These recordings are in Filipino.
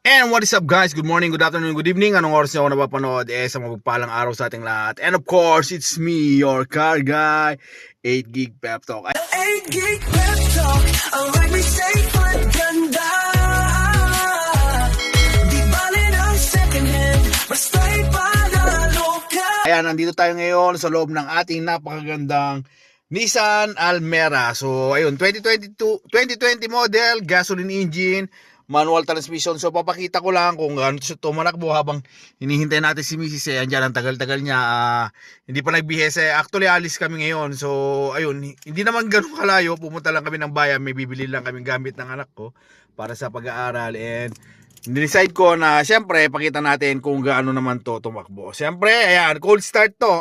And what is up guys? Good morning, good afternoon, good evening. Anong oras niyo ako napapanood? Sa mapagpalang araw sa ating lahat. And of course, it's me, your car guy, 8 Gig Pep Talk. 8 gig pep talk, ang ride may safe at ganda. Di bali ng second hand, basta'y panalo ka. Ayan, nandito tayo ngayon sa loob ng ating napakagandang Nissan Almera. So, ayun, 2020 model, gasoline engine, manual transmission. So, papakita ko lang kung gaano siya tumanakbo habang hinihintay natin si Mrs. Andyan, ang tagal-tagal niya. Hindi pa nagbihis. Actually, alis kami ngayon. So, ayun, hindi naman ganun kalayo. Pumunta lang kami ng bayan. May bibili lang kami gamit ng anak ko para sa pag-aaral. And decide ko na, siyempre, pakita natin kung gaano naman to tumakbo. Siyempre, ayan, cold start to.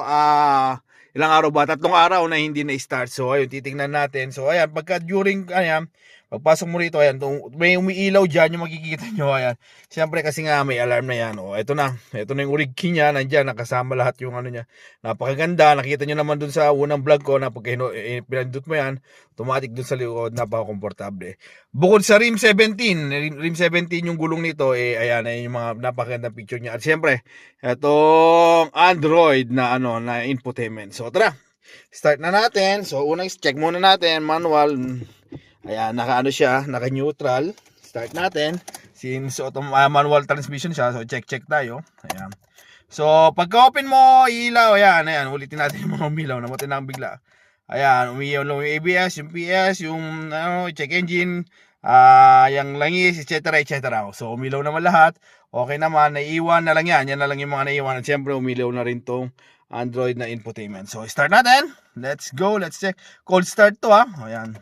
Ilang araw ba? 3 araw na hindi na-start. So, ayun, titingnan natin. So, ayan, pagka during, ayan, pagpasok mo rito, ayan, may umiilaw dyan yung makikita nyo, ayan. Siyempre kasi nga may alarm na yan. Ito na yung urig key niya, nandyan, nakasama lahat yung ano niya. Napakaganda, nakita nyo naman dun sa unang vlog ko na pagka pinandut mo yan, automatic dun sa likod, napaka-komportable. Bukod sa rim 17 yung gulong nito, ayan, yung mga napakagandang picture niya. At siyempre, itong Android na, na infotainment. So, tara, start na natin. So, unang check muna natin, manual. Ayan, naka-neutral. Start natin. Since manual transmission siya, so check tayo. Ayan. So, pagka-open mo, ilaw, ayan, ulitin natin yung mga umilaw, namatay na ang bigla. Ayan, umiyaw lang yung ABS, yung PS, yung check engine, yung langis, etc. So, umilaw naman lahat. Okay naman, naiiwan na lang yan na lang yung mga naiiwan. At siyempre, umilaw na rin tong Android na infotainment. So, start natin. Let's go, let's check. Cold start to Ayan.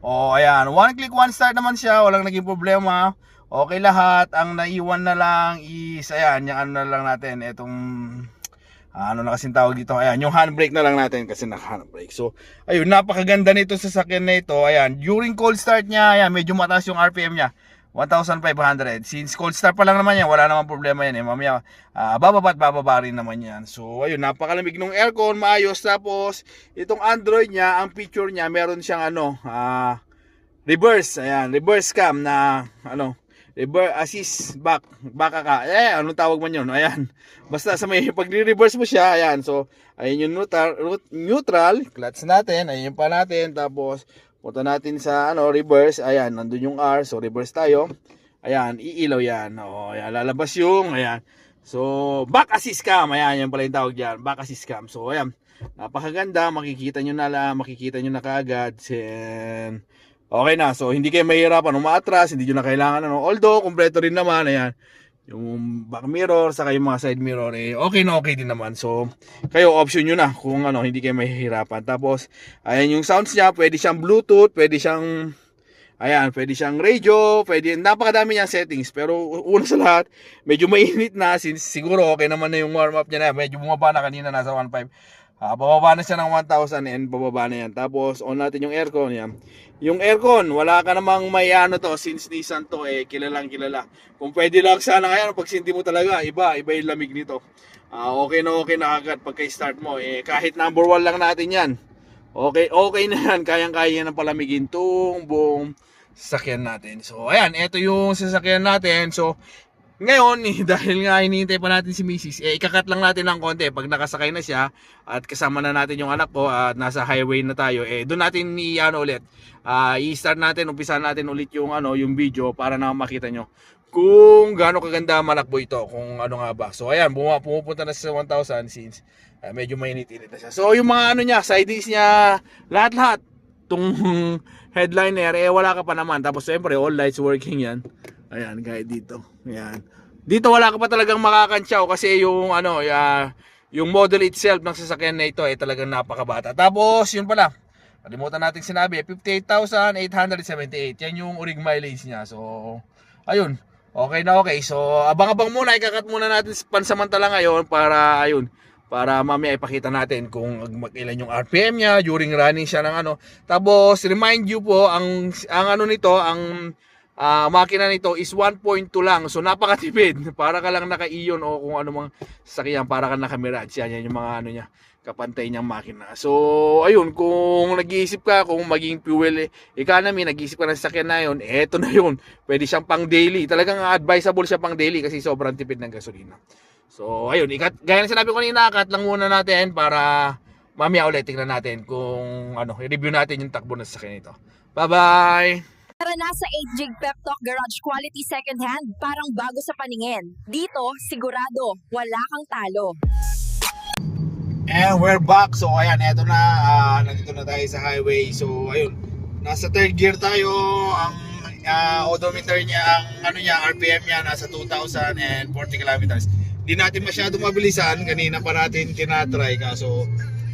Ayan, one click, one start naman siya, walang naging problema. Okay lahat, ang naiwan na lang is, ayan, yung ano na lang natin, itong, ano na kasing tawag dito, ayan, yung handbrake na lang natin kasi naka-handbrake. So, ayun, napakaganda nito sa sasakyan na ito, ayan, during cold start niya, ayan, medyo mataas yung RPM niya. 1,500. Since cold start pa lang naman yan, wala namang problema yan mamaya bababa at bababa rin naman yan. So ayun, napakalamig ng aircon, maayos. Tapos itong Android niya, ang picture niya, meron siyang reverse. Ayan, reverse cam na reverse assist back ka. Anong tawag man yun? Ayan. Basta sa may pag-reverse mo siya, ayan. So ayun yung neutral, clutch natin, ayun yung pa natin. Tapos punta natin sa reverse. Ayan, nandun yung R. So reverse tayo. Ayan, iilaw yan. Ayan, lalabas yung ayan. So back assist cam. Ayan, yan pala yung tawag diyan. Back assist cam. So ayan, napakaganda. Makikita nyo na kaagad. And okay na. So hindi kayo mahirapan umaatras. Hindi nyo na kailangan Although kompleto rin naman. Ayan, yung back mirror saka yung mga side mirror okay na okay din naman. So kayo option nyo na kung hindi kayo mahihirapan. Tapos ayan yung sounds niya, pwede siyang Bluetooth, pwede siyang radio, pwede, napakadami niyang settings. Pero una sa lahat, medyo mainit na, since siguro okay naman na yung warm up niya na, medyo bumaba na kanina, nasa 1.5. Bababa na siya ng 1,000 and bababa na yan. Tapos on natin yung aircon yan. Yung aircon, wala ka namang may to, since Nissan to kilalang kilala. Kung pwede lang sana ngayon, pag sindi mo talaga, iba yung lamig nito. Okay na agad pagka start mo. Kahit number 1 lang natin yan. Okay na yan, kayang-kaya yan ang palamigin tong buong sasakyan natin. So ayan, ito yung sasakyan natin. So ngayon, dahil nga hinihintay pa natin si Mrs. Ikakat lang natin ng konti. Pag nakasakay na siya at kasama na natin yung anak ko at nasa highway na tayo, doon natin ulit. I-start natin, umpisahan natin ulit yung yung video para na makita nyo kung gaano kaganda malakbo ito, kung ano nga ba. So ayan, pumupunta na sa 1,000 since medyo mainit-init na siya. So yung mga niya, sides niya, lahat-lahat. Tung headliner, wala ka pa naman. Tapos siyempre, all lights working yan. Ayan, kahit dito. Ayan. Dito wala ka pa talagang makakantsaw kasi yung yung model itself ng sasakyan na ito talagang napakabata. Tapos yun pala, kalimutan natin sinabi, 58,878. Yan yung urig mileage niya. So ayun, okay na okay. So abang-abang muna, ikakat muna natin pansamantala ngayon para mamaya ipakita natin kung ilan yung RPM niya during running siya ng Tapos remind you po, ang nito, ang makina nito is 1.2 lang. So napakatipid. Para ka lang naka-Ion o kung ano mang sasakyan, para ka naka-Mirage. Yan yung mga niya. kapantay niyang makina. So, ayun, kung nag-iisip ka kung maging fuel economy, nag-iisip ka ng sasakyan na yun, eto na yun. Pwede siyang pang daily. Talagang advisable siya pang daily kasi sobrang tipid ng gasolina. So, ayun, gaya ng sinabi ko kanina, cut lang muna natin para mamaya ulit tingnan natin kung i-review natin yung takbo ng sasakyan nito. Bye-bye! Tara na sa 8 Jig Pep Talk Garage Quality Second Hand, parang bago sa paningin. Dito, sigurado, wala kang talo. And we're back. So ayan, eto na, nandito na tayo sa highway. So ayun, nasa third gear tayo. Ang odometer niya, ang RPM niya nasa 2,040 kilometers. Hindi natin masyado mabilisan, kanina pa natin tinatry kaso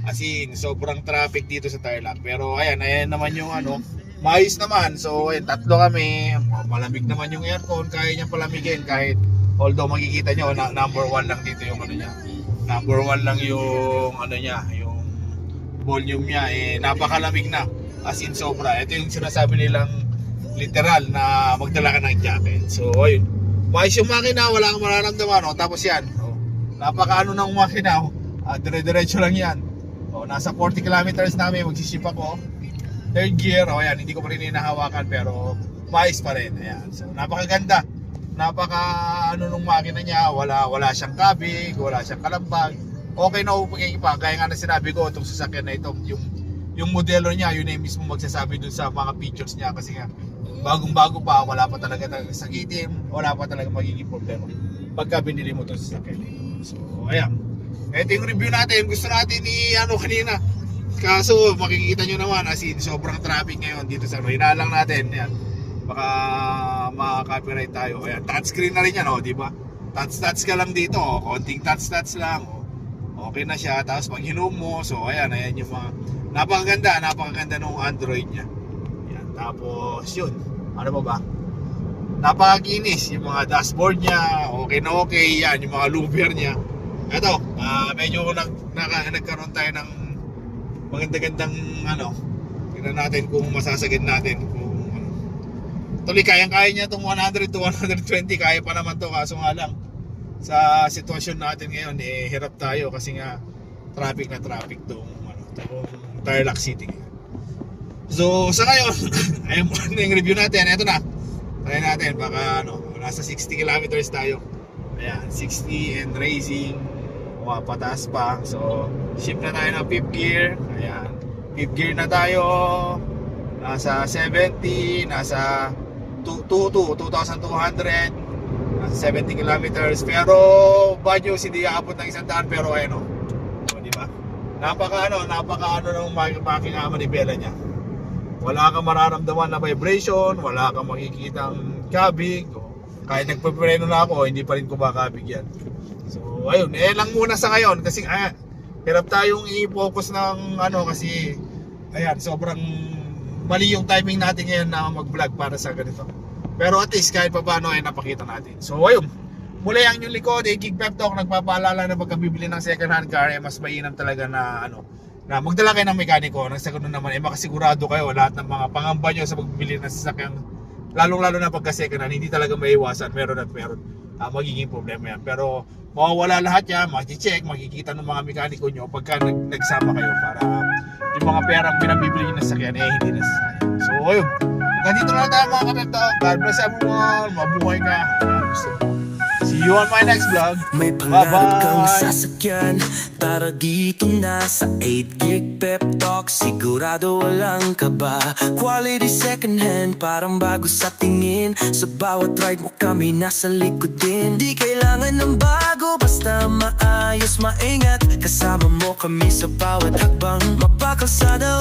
as in sobrang traffic dito sa Tarlac. Pero ayan naman yung maayos naman. So ayun, tatlo kami. Malamig naman yung aircon, kaya niya palamigin kahit although makikita niyo number 1 lang dito yung niya. Number 1 lang yung yung volume niya, napakalamig na. As in sobra. Ito yung sinasabi nilang literal na magdala ka ng jacket. So ayun, maayos yung makina, wala kang mararamdaman. Tapos yan, napakaano ng makina, dire-diretso lang yan. Nasa 40 kilometers namin, magsiship ako. Third gear, ayan, hindi ko pa rin hinahawakan pero maayos pa rin. Ayan. So napakaganda. Nung makina niya, wala siyang kabig, wala siyang kalambag. Okay na upagay pa. Kaya nga na sinabi ko, itong sasakyan na ito, yung modelo niya, yun ay mismo magsasabi dun sa mga features niya. Kasi nga, bagong-bago pa, wala pa talaga sakitin, wala pa talaga magiging problema pagka binili mo itong sasakyan nito. So, ayan. Ito yung review natin. Gusto natin kanina. Kaso, makikita nyo naman, as in, sobrang traffic ngayon dito sa hinalang natin. Ayan. Baka maka-copyright tayo. Ayan, touchscreen na rin yan, di ba? Touch ka lang dito, konting touch lang. Okay na siya. Tapos pag hinom mo, so ayan yung mga napakaganda ng Android niya. Ayan, tapos yun. Ano ba? Napakakinis yung mga dashboard niya. Okay na okay. Yan, yung mga louver niya. Ito, medyo nagkaroon tayo ng maganda-gandang tingnan natin kung masasagad natin. Tuloy, kayang-kaya niya itong 100 to 120, kaya pa naman to. Kaso nga lang, sa sitwasyon natin ngayon, hirap tayo kasi nga traffic itong Tarlac City. So, sa ngayon, ayun yung review natin. Ito na, try natin, baka nasa 60 kilometers tayo. Ayan, 60 and racing, pataas pa. So, shift na tayo ng 5th gear. Ayan, 5th gear na tayo. Nasa 70, nasa 2,200, nasa 70 kilometers. Pero Baguio hindi aabot ng 100, pero ayun di ba? Napaka ng makina manibela niya. Wala kang mararamdaman na vibration, wala kang makikitang kabig. Kahit nagpapreno na ako, hindi pa rin ko makabig yan. So ayun, lang muna sa ngayon kasi hirap tayong i-focus ng kasi ayan, sobrang mali yung timing natin ngayon na mag-vlog para sa ganito. Pero at least kahit pa paano ay napakita natin. So ayun, muli ang yung likod, Jig Pep Talk, nagpapaalala na pagkabibili ng second hand car, mas mainam talaga na na magdala kayo ng mekaniko. Nang sa ganun naman, makasigurado kayo lahat ng mga pangamba nyo sa pagbibili ng sasakyan, lalong-lalo na pagka second hand, hindi talaga maiiwasan, meron at meron magiging problema yan. Pero mawawala lahat yan, mag-check, makikita ng mga mekaniko nyo pagka nagsama kayo para yung mga perang pinabibili nyo na sasakyan hindi nasasayang. So ayun, ganito na lang tayo mga kapep talk. God bless everyone, mabuhay ka. See you on my next vlog. May pangarap kang sasakyan, tara dito na sa 8 Gig Pep Talk. Sigurado walang kaba, quality second hand, parang bago sa tingin. Sa bawat ride mo kami nasa likod din. Di kailangan ng bago, basta maayos, maingat. Kasama mo kami sa bawat hakbang, mapakalsada